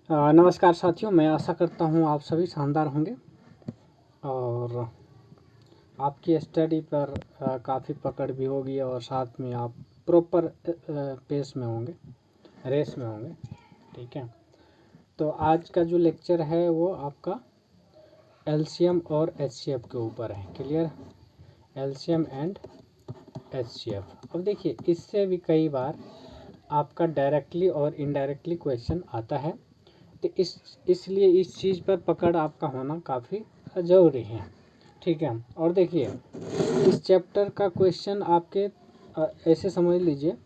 नमस्कार साथियों, मैं आशा करता हूँ आप सभी शानदार होंगे और आपकी स्टडी पर काफ़ी पकड़ भी होगी और साथ में आप प्रॉपर पेस में होंगे, रेस में होंगे। ठीक है, तो आज का जो लेक्चर है वो आपका एलसीएम और एचसीएफ के ऊपर है। क्लियर? LCM and HCF. अब देखिए, इससे भी कई बार आपका डायरेक्टली और इनडायरेक्टली क्वेश्चन आता है, तो इसलिए इस चीज़ पर पकड़ आपका होना काफ़ी ज़रूरी है। ठीक है, और देखिए इस चैप्टर का क्वेश्चन आपके ऐसे समझ लीजिए,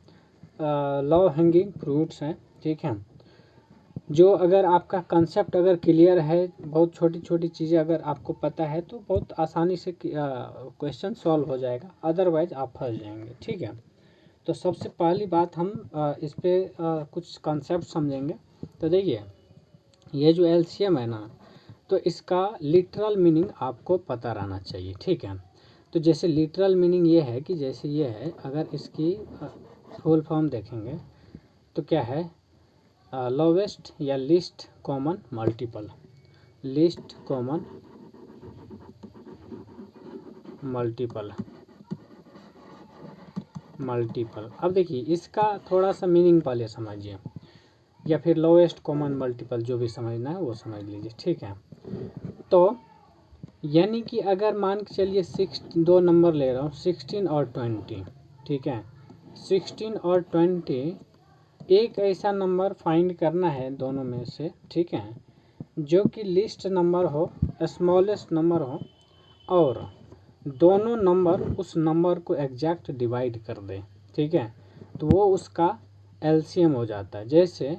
लॉ हैंगिंग फ्रूट्स हैं। ठीक है, जो अगर आपका कंसेप्ट अगर क्लियर है, बहुत छोटी छोटी चीज़ें अगर आपको पता है तो बहुत आसानी से क्वेश्चन सॉल्व हो जाएगा, अदरवाइज आप फंस जाएंगे। ठीक है, तो सबसे पहली बात हम इस पर कुछ कंसेप्ट समझेंगे। तो देखिए, ये जो एलसीएम है ना, तो इसका लिटरल मीनिंग आपको पता रहना चाहिए। ठीक है, तो जैसे लिटरल मीनिंग ये है कि जैसे ये है, अगर इसकी फुल फॉर्म देखेंगे तो क्या है, लोवेस्ट या least common multiple. Least common multiple multiple. अब देखिए, इसका थोड़ा सा मीनिंग पहले समझिए, या फिर लोवेस्ट कॉमन मल्टीपल, जो भी समझना है वो समझ लीजिए। ठीक है, तो यानी कि अगर मान के चलिए दो नंबर ले रहा हूँ, 16 और 20। ठीक है, 16 और 20, एक ऐसा नंबर फाइंड करना है दोनों में से। ठीक है, जो कि लिस्ट नंबर हो, स्मॉलेस्ट नंबर हो, और दोनों नंबर उस नंबर को एग्जैक्ट डिवाइड कर दे। ठीक है, तो वो उसका एलसीएम हो जाता है। जैसे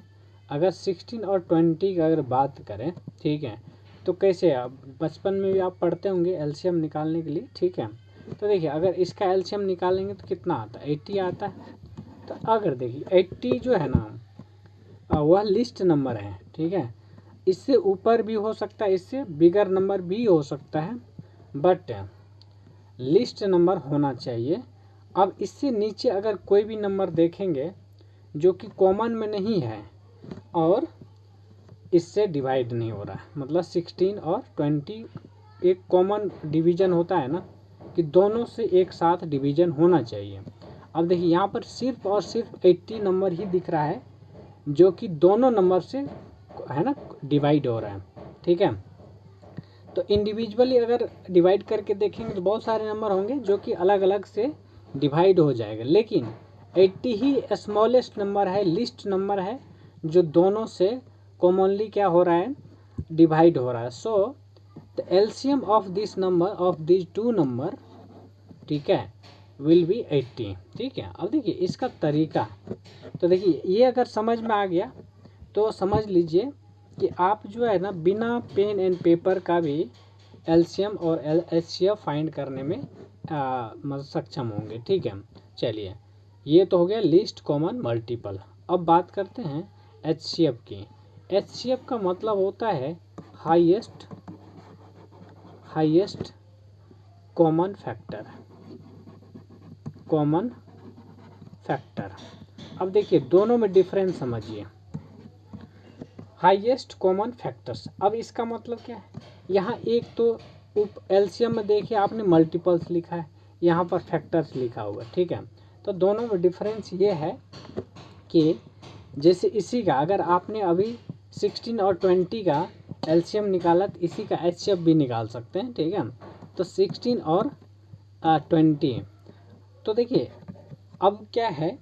अगर 16 और 20 की अगर बात करें, ठीक है, तो कैसे, आप बचपन में भी आप पढ़ते होंगे एलसीएम निकालने के लिए। ठीक है, तो देखिए, अगर इसका एलसीएम निकालेंगे तो कितना आता है, 80 आता है। तो अगर देखिए 80 जो है ना, वह लिस्ट नंबर है। ठीक है, इससे ऊपर भी हो सकता है, इससे बिगर नंबर भी हो सकता है, बट लिस्ट नंबर होना चाहिए। अब इससे नीचे अगर कोई भी नंबर देखेंगे जो कि कॉमन में नहीं है और इससे डिवाइड नहीं हो रहा है, मतलब 16 और 20 एक कॉमन डिवीज़न होता है ना, कि दोनों से एक साथ डिवीज़न होना चाहिए। अब देखिए, यहाँ पर सिर्फ और सिर्फ 80 नंबर ही दिख रहा है जो कि दोनों नंबर से है ना डिवाइड हो रहा है। ठीक है, तो इंडिविजुअली अगर डिवाइड करके देखेंगे तो बहुत सारे नंबर होंगे जो कि अलग अलग से डिवाइड हो जाएगा, लेकिन 80 ही स्मॉलेस्ट नंबर है, लिस्ट नंबर है, जो दोनों से कॉमनली क्या हो रहा है, डिवाइड हो रहा है। So the LCM of this number of this two number, ठीक है, विल बी 80। ठीक है, अब देखिए इसका तरीका, तो देखिए ये अगर समझ में आ गया तो समझ लीजिए कि आप जो है ना बिना पेन एंड पेपर का भी एलसीएम और एचसीएफ फाइंड करने में सक्षम होंगे। ठीक है, चलिए, ये तो हो गया लिस्ट कॉमन मल्टीपल। अब बात करते हैं एचसीएफ की। एचसीएफ का मतलब होता है highest common factor. Common factor. अब देखिए दोनों में डिफरेंस समझिए। हाईएस्ट कॉमन फैक्टर्स, अब इसका मतलब क्या है, यहाँ एक तो एलसीएम में देखिए आपने मल्टीपल्स लिखा है, यहाँ पर फैक्टर्स लिखा हुआ है। ठीक है, तो दोनों में डिफरेंस ये है कि जैसे इसी का अगर आपने अभी 16 और 20 का एलसीएम निकाला तो इसी का एचसीएफ भी निकाल सकते हैं। ठीक है, तो 16 और 20, तो देखिए अब क्या है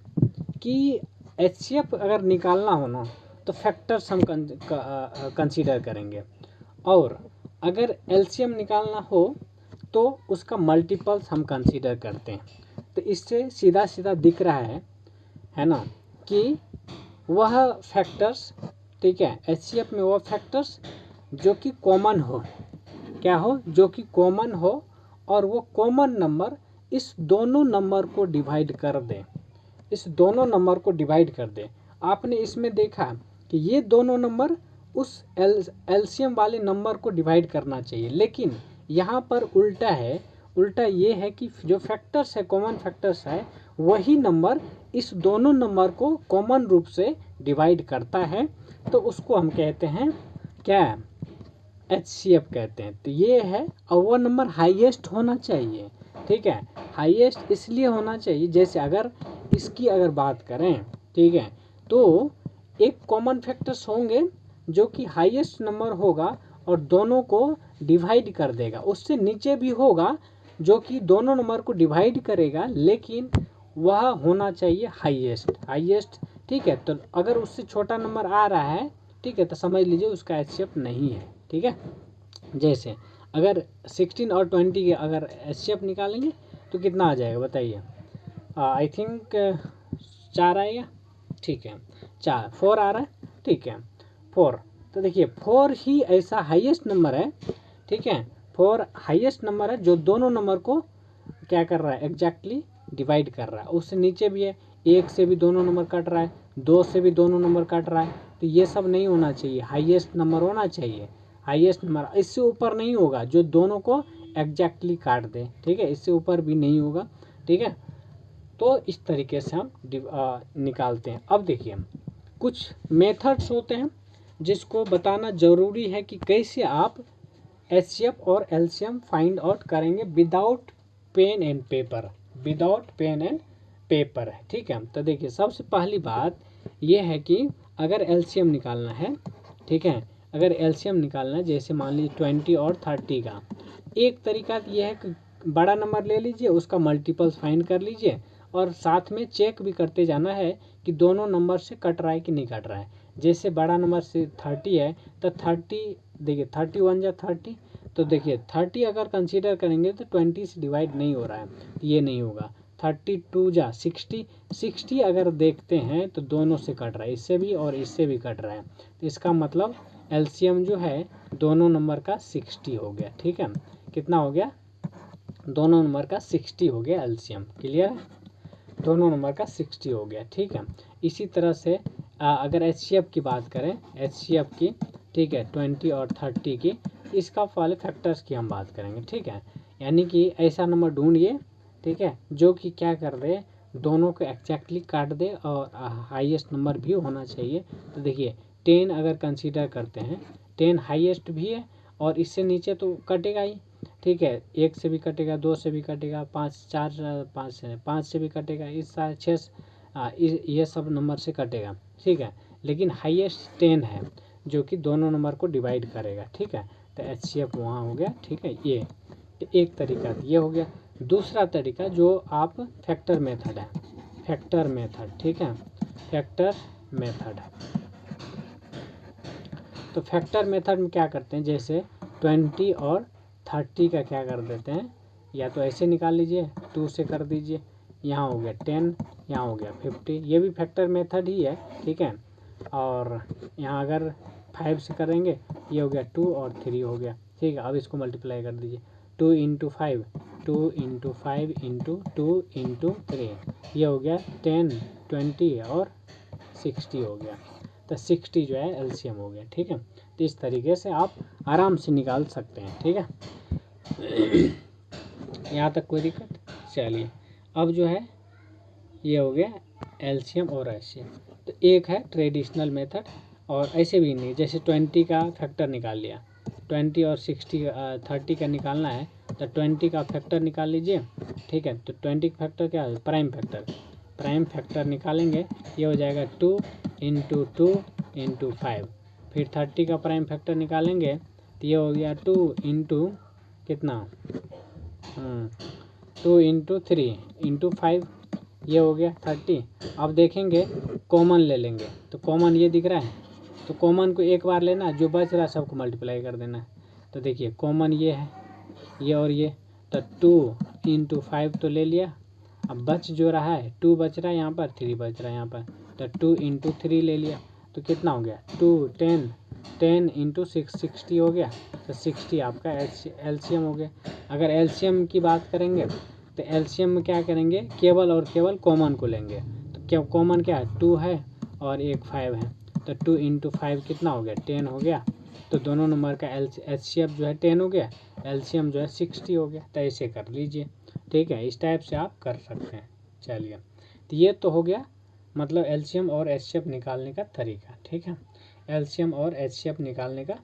कि एचसीएफ अगर निकालना हो ना तो फैक्टर्स हम कंसीडर करेंगे, और अगर एलसीएम निकालना हो तो उसका मल्टीपल्स हम कंसीडर करते हैं। तो इससे सीधा सीधा दिख रहा है ना, कि वह फैक्टर्स, ठीक है, एचसीएफ में वह फैक्टर्स जो कि कॉमन हो, क्या हो, जो कि कॉमन हो, और वो कॉमन नंबर इस दोनों नंबर को डिवाइड कर दे, इस दोनों नंबर को डिवाइड कर दे। आपने इसमें देखा कि ये दोनों नंबर उस एलसीएम वाले नंबर को डिवाइड करना चाहिए, लेकिन यहाँ पर उल्टा है। उल्टा ये है कि जो फैक्टर्स है, कॉमन फैक्टर्स है, वही नंबर इस दोनों नंबर को कॉमन रूप से डिवाइड करता है तो उसको हम कहते हैं क्या, HCF कहते हैं। तो ये है, और वो नंबर हाईएस्ट होना चाहिए, ठीक है। हाईएस्ट इसलिए होना चाहिए, जैसे अगर इसकी अगर बात करें, ठीक है, तो एक कॉमन फैक्टर्स होंगे जो कि हाईएस्ट नंबर होगा और दोनों को डिवाइड कर देगा, उससे नीचे भी होगा जो कि दोनों नंबर को डिवाइड करेगा, लेकिन वह होना चाहिए हाईएस्ट, ठीक है। तो अगर उससे छोटा नंबर आ रहा है, ठीक है, तो समझ लीजिए उसका HCF नहीं है, ठीक है। जैसे अगर 16 और 20 के अगर HCF निकालेंगे तो कितना आ जाएगा बताइए, आई थिंक 4 आएगा, ठीक है, 4 आ रहा है, ठीक है, 4। तो देखिए 4 ही ऐसा हाईएस्ट नंबर है, ठीक है, 4 हाईएस्ट नंबर है जो दोनों नंबर को क्या कर रहा है, एग्जैक्टली डिवाइड कर रहा है। उससे नीचे भी है, 1 से भी दोनों नंबर कट रहा है, 2 से भी दोनों नंबर कट रहा है, तो ये सब नहीं होना चाहिए, हाईएस्ट नंबर होना चाहिए, हाईएस्ट नंबर। इससे ऊपर नहीं होगा जो दोनों को एग्जैक्टली काट दे, ठीक है, इससे ऊपर भी नहीं होगा, ठीक है। तो इस तरीके से हम निकालते हैं। अब देखिए कुछ मेथड्स होते हैं जिसको बताना ज़रूरी है कि कैसे आप HCF और LCM फाइंड आउट करेंगे विदाउट पेन एंड पेपर, ठीक है। तो देखिए सबसे पहली बात ये है कि अगर LCM निकालना है, ठीक है, अगर LCM निकालना है, जैसे मान लीजिए 20 और 30 का, एक तरीका ये है कि बड़ा नंबर ले लीजिए, उसका मल्टीपल्स फाइंड कर लीजिए और साथ में चेक भी करते जाना है कि दोनों नंबर से कट रहा है कि नहीं कट रहा है। जैसे बड़ा नंबर से 30 है तो 30, देखिए 31 या 30, तो देखिए 30 अगर कंसीडर करेंगे तो 20 से डिवाइड नहीं हो रहा है, तो ये नहीं होगा। 32 जा 60 अगर देखते हैं तो दोनों से कट रहा है, इससे भी और इससे भी कट रहा है, तो इसका मतलब LCM जो है दोनों नंबर का 60 हो गया, ठीक है। कितना हो गया, दोनों नंबर का 60 हो गया LCM, क्लियर है, दोनों नंबर का 60 हो गया, ठीक है। इसी तरह से अगर HCF की बात करें, HCF की, ठीक है, 20 और 30 की, इसका वाले फैक्टर्स की हम बात करेंगे, ठीक है। यानी कि ऐसा नंबर ढूंढिए, ठीक है, जो कि क्या कर दे, दोनों को एक्जैक्टली काट दे और हाईएस्ट नंबर भी होना चाहिए। तो देखिए 10 अगर कंसीडर करते हैं, 10 हाईएस्ट भी है और इससे नीचे तो कटेगा ही, ठीक है, 1 से भी कटेगा, 2 से भी कटेगा, 5 से भी कटेगा, इस 6 ये सब नंबर से कटेगा, ठीक है। लेकिन हाईएस्ट 10 है जो कि दोनों नंबर को डिवाइड करेगा, ठीक है। तो HCF वहाँ हो गया, ठीक है। ये एक तरीका ये हो गया। दूसरा तरीका जो आप फैक्टर मेथड है, फैक्टर मेथड, ठीक है, फैक्टर मेथड। तो फैक्टर मेथड में क्या करते हैं, जैसे 20 और 30 का क्या कर देते हैं, या तो ऐसे निकाल लीजिए, 2 से कर दीजिए, यहाँ हो गया 10, यहाँ हो गया 50, ये भी फैक्टर मेथड ही है, ठीक है। और यहाँ अगर 5 से करेंगे, ये हो गया 2 और 3 हो गया, ठीक है। अब इसको मल्टीप्लाई कर दीजिए, 2 × 5, 2 × 5 × 2 × 3, ये हो गया 10, 20 और 60 हो गया। तो 60 जो है LCM हो गया, ठीक है। तो इस तरीके से आप आराम से निकाल सकते हैं, ठीक है। यहाँ तक कोई दिक्कत, चलिए। अब जो है ये हो गया LCM और HCF। तो एक है ट्रेडिशनल मेथड, और ऐसे भी नहीं, जैसे 20 का फैक्टर निकाल लिया, 20 और 30 का निकालना है तो 20 का फैक्टर निकाल लीजिए, ठीक है। तो 20 का फैक्टर क्या है, प्राइम फैक्टर निकालेंगे, ये हो जाएगा 2 × 2 × 5। फिर 30 का प्राइम फैक्टर निकालेंगे तो ये हो गया 2 × कितना, 2 × 3 × 5, ये हो गया 30। अब देखेंगे कॉमन ले लेंगे, तो कॉमन ये दिख रहा है, तो कॉमन को एक बार लेना, जो बच रहा है सबको मल्टीप्लाई कर देना है। तो देखिए कॉमन ये है, ये और ये, तो 2 × 5 तो ले लिया, अब बच जो रहा है 2 बच रहा है यहाँ पर, 3 बच रहा है यहाँ पर, तो 2 × 3 ले लिया, तो कितना हो गया 2, 10 × 6 60 हो गया। तो 60 आपका LCM हो गया। अगर LCM की बात करेंगे तो LCM में क्या करेंगे, केवल और केवल कॉमन को लेंगे। तो क्या कॉमन क्या है, 2 है और एक 5 है, तो 2 × 5 कितना हो गया, 10 हो गया। तो दोनों नंबर का HCF जो है 10 हो गया, LCM जो है 60 हो गया। तो ऐसे कर लीजिए, ठीक है, इस टाइप से आप कर सकते हैं। चलिए तो ये तो हो गया मतलब एलसीएम और एचसीएफ निकालने का तरीका, ठीक है, एलसीएम और एचसीएफ निकालने का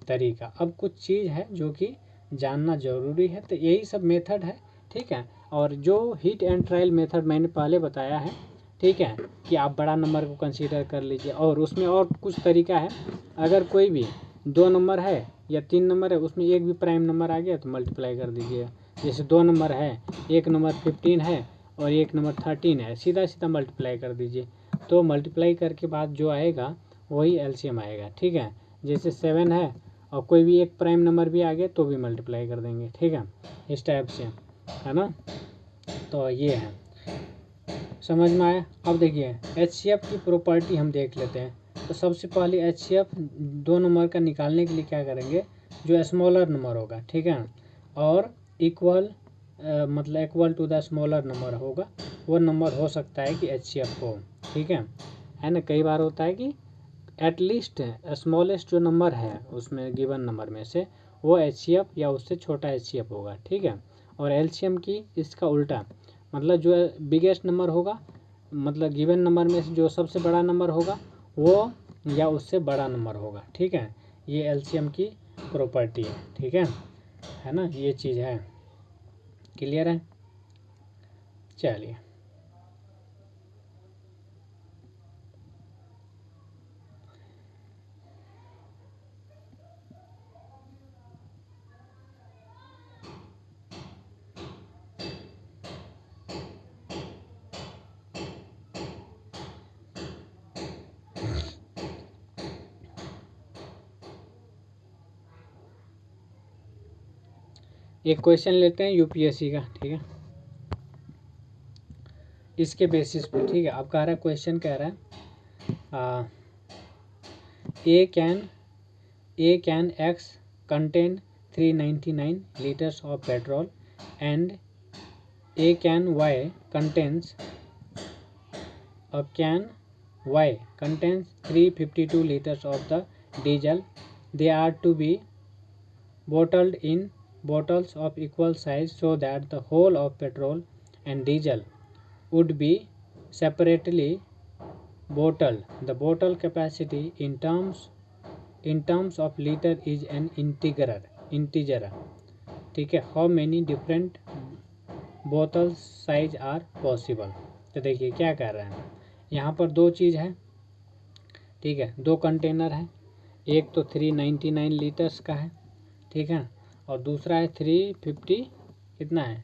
तरीका। अब कुछ चीज़ है जो कि जानना ज़रूरी है, तो यही सब मेथड है, ठीक है। और जो हिट एंड ट्रायल मेथड मैंने पहले बताया है, ठीक है, कि आप बड़ा नंबर को कंसीडर कर लीजिए, और उसमें और कुछ तरीका है। अगर कोई भी 2 नंबर है या 3 नंबर है, उसमें एक भी प्राइम नंबर आ गया तो मल्टीप्लाई कर दीजिए। जैसे 2 नंबर है, एक नंबर 15 है और एक नंबर 13 है, सीधा सीधा मल्टीप्लाई कर दीजिए, तो मल्टीप्लाई करके बाद जो आएगा वही एलसीएम आएगा, ठीक है। जैसे 7 है और कोई भी एक प्राइम नंबर भी आ गया तो भी मल्टीप्लाई कर देंगे, ठीक है, इस टाइप से, है ना। तो ये है, समझ में आया। अब देखिए एचसीएफ की प्रॉपर्टी हम देख लेते हैं। तो सबसे पहले एचसीएफ 2 नंबर का निकालने के लिए क्या करेंगे, जो स्मॉलर नंबर होगा, ठीक है, और इक्वल मतलब equal to the smaller number होगा, वो नंबर हो सकता है कि एचसीएफ हो, ठीक है ना। कई बार होता है कि एटलीस्ट स्मॉलेस्ट जो नंबर है उसमें गिवन नंबर में से वो एचसीएफ या उससे छोटा एचसीएफ होगा, ठीक है। और एलसीएम की इसका उल्टा, मतलब जो बिगेस्ट नंबर होगा, मतलब गिवन नंबर में से जो सबसे बड़ा नंबर होगा वो या उससे बड़ा नंबर होगा, ठीक है। ये एलसीएम की प्रॉपर्टी है, ठीक है ना, ये चीज़ है, क्लियर है। चलिए एक क्वेश्चन लेते हैं यूपीएससी का, ठीक है, इसके बेसिस पे, ठीक है। अब कह रहा है, क्वेश्चन कह रहा है a can X contain 399 liters of petrol and a can Y contains 352 liters of the diesel. They are to be bottled in bottles of equal size so that the whole of petrol and diesel would be separately bottled. The bottle capacity in terms of liter is an integer, ठीक है। How many different बोतल size are possible. तो देखिए क्या कर रहे हैं, यहाँ पर 2 चीज़ है, ठीक है, 2 कंटेनर है, एक तो 399 लीटर्स का है, ठीक है, और दूसरा है 350 कितना है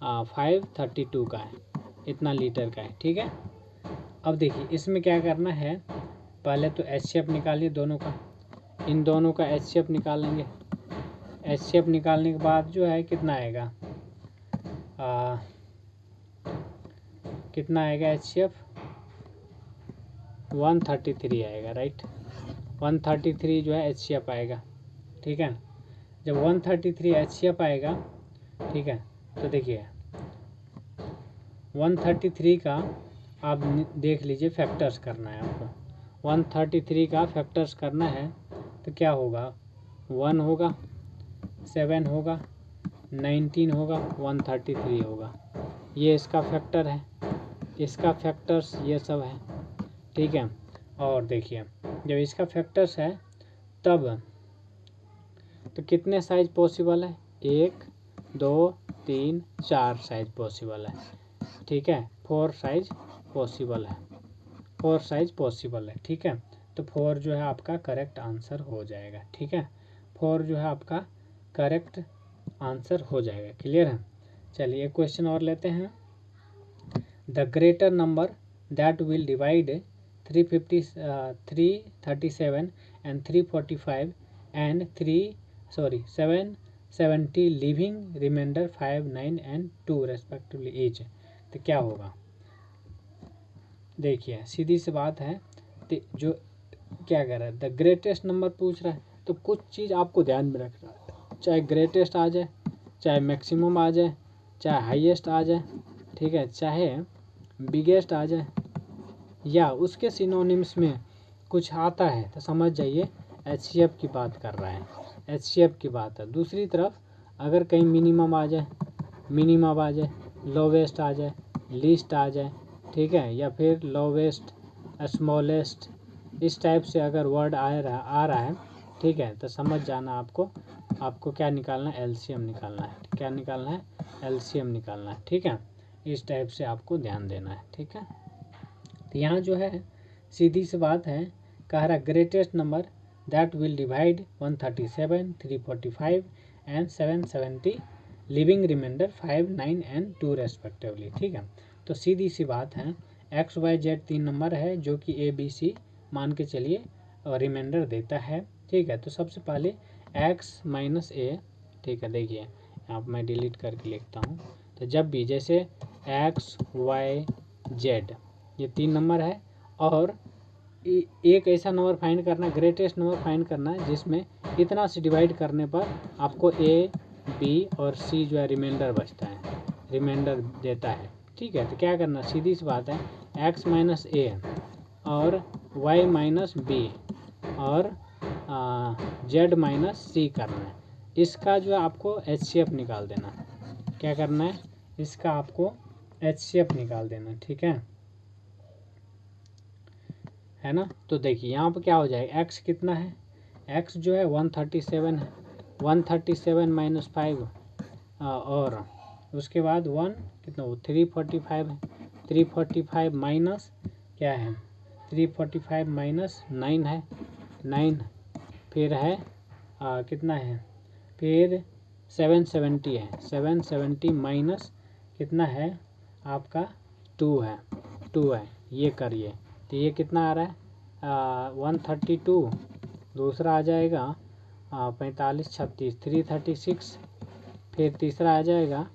532 का है, इतना लीटर का है, ठीक है। अब देखिए इसमें क्या करना है, पहले तो एचसीएफ निकालिए दोनों का, इन दोनों का एचसीएफ निकालेंगे। एचसीएफ निकालने के बाद जो है कितना आएगा, कितना आएगा एचसीएफ 133 आएगा, राइट, 133 जो है एचसीएफ आएगा, ठीक है। जब 133 एचसीएफ आएगा, ठीक है, तो देखिए 133 का आप देख लीजिए फैक्टर्स करना है आपको, 133 का फैक्टर्स करना है तो क्या होगा, 1 होगा, 7 होगा, 19 होगा, 133 होगा, ये इसका फैक्टर है, इसका फैक्टर्स ये सब है, ठीक है। और देखिए जब इसका फैक्टर्स है तब तो कितने साइज पॉसिबल है, 1 2 3 4 साइज पॉसिबल है, ठीक है, 4 साइज पॉसिबल है, 4 साइज पॉसिबल है, ठीक है। तो 4 जो है आपका करेक्ट आंसर हो जाएगा, ठीक है, 4 जो है आपका करेक्ट आंसर हो जाएगा, क्लियर है। चलिए एक क्वेश्चन और लेते हैं। The greater number that will divide 337 and 345 and 770 leaving remainder 5 9 and 2 respectively each, तो क्या होगा। देखिए सीधी सी बात है, तो जो क्या कह रहा है, द ग्रेटेस्ट नंबर पूछ रहा है, तो कुछ चीज़ आपको ध्यान में रखना है, चाहे ग्रेटेस्ट आ जाए, चाहे मैक्सिमम आ जाए, चाहे हाईएस्ट आ जाए, ठीक है, चाहे बिगेस्ट आ जाए, या उसके सिनोनिम्स में कुछ आता है तो समझ जाइए एचसीएफ की बात कर रहा है, एचसीएफ की बात है। दूसरी तरफ अगर कहीं मिनिमम आ जाए, लोवेस्ट आ जाए, लीस्ट आ जाए, ठीक है, या फिर लोवेस्ट, स्मॉलेस्ट, इस टाइप से अगर वर्ड आ रहा है, ठीक है, तो समझ जाना आपको क्या निकालना है, एलसीएम निकालना है। क्या निकालना है, एलसीएम निकालना है, ठीक है। इस टाइप से आपको ध्यान देना है, ठीक है। तो यहाँ जो है सीधी सी बात है, कह रहा greatest number that will divide 137, 345 and 770 leaving remainder 5, 9 and 2 respectively, ठीक है। तो सीधी सी बात है, एक्स वाई जेड 3 नंबर है जो कि ए बी सी मान के चलिए और रिमाइंडर देता है, ठीक है। तो सबसे पहले एक्स माइनस ए, ठीक है, देखिए यहाँ पर मैं डिलीट करके लिखता हूँ। तो जब भी जैसे एक्स वाई जेड ये 3 नंबर है और एक ऐसा नंबर फाइंड करना, ग्रेटेस्ट नंबर फाइंड करना है जिसमें इतना से डिवाइड करने पर आपको ए बी और सी जो है रिमाइंडर बचता है, रिमाइंडर देता है, ठीक है। तो क्या करना, सीधी सी बात है, एक्स माइनस ए और वाई माइनस बी और जेड माइनस सी करना है। इसका जो है आपको एचसीएफ निकाल देना। क्या करना है, इसका आपको एचसीएफ निकाल देना, ठीक है ना। तो देखिए यहाँ पर क्या हो जाएगा, एक्स कितना है, एक्स जो है 137 है, 137 माइनस 5 और उसके बाद 1 कितना वो 345 है, 345 माइनस क्या है, 345 माइनस 9 है, 9 फिर है कितना है, फिर 770 है, 770 माइनस कितना है आपका 2 है, 2 है, ये करिए। तो ये कितना आ रहा है 132, दूसरा आ जाएगा 45 36 336, फिर तीसरा आ जाएगा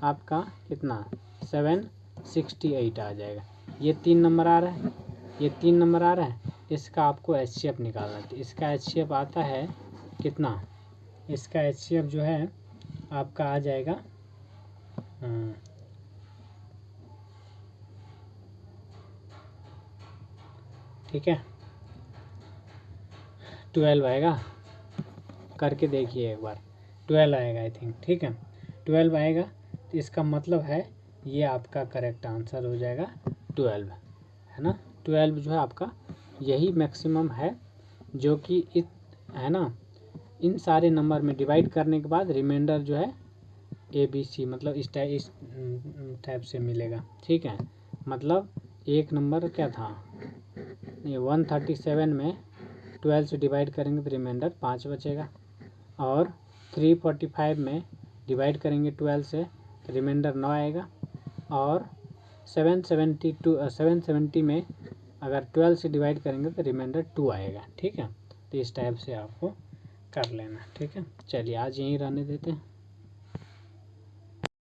आपका कितना 768 आ जाएगा। ये 3 नंबर आ रहा है, ये 3 नंबर आ रहा है, इसका आपको एचसीएफ निकालना है। तो इसका एचसीएफ आता है कितना, इसका एचसीएफ जो है आपका आ जाएगा ठीक है 12 आएगा, करके देखिए एक बार, 12 आएगा आई थिंक, ठीक है 12 आएगा। तो इसका मतलब है ये आपका करेक्ट आंसर हो जाएगा 12, है ना। 12 जो है आपका यही मैक्सिमम है जो कि है ना, इन सारे नंबर में डिवाइड करने के बाद रिमाइंडर जो है ए बी सी मतलब इस टाइप से मिलेगा, ठीक है। मतलब एक नंबर क्या था, ये 137 में 12 से डिवाइड करेंगे तो रिमाइंडर 5 बचेगा, और 345 में डिवाइड करेंगे 12 से तो रिमाइंडर 9 आएगा, और 770 में अगर 12 से डिवाइड करेंगे तो रिमाइंडर 2 आएगा, ठीक है। तो इस टाइप से आपको कर लेना, ठीक है। चलिए आज यहीं रहने देते हैं।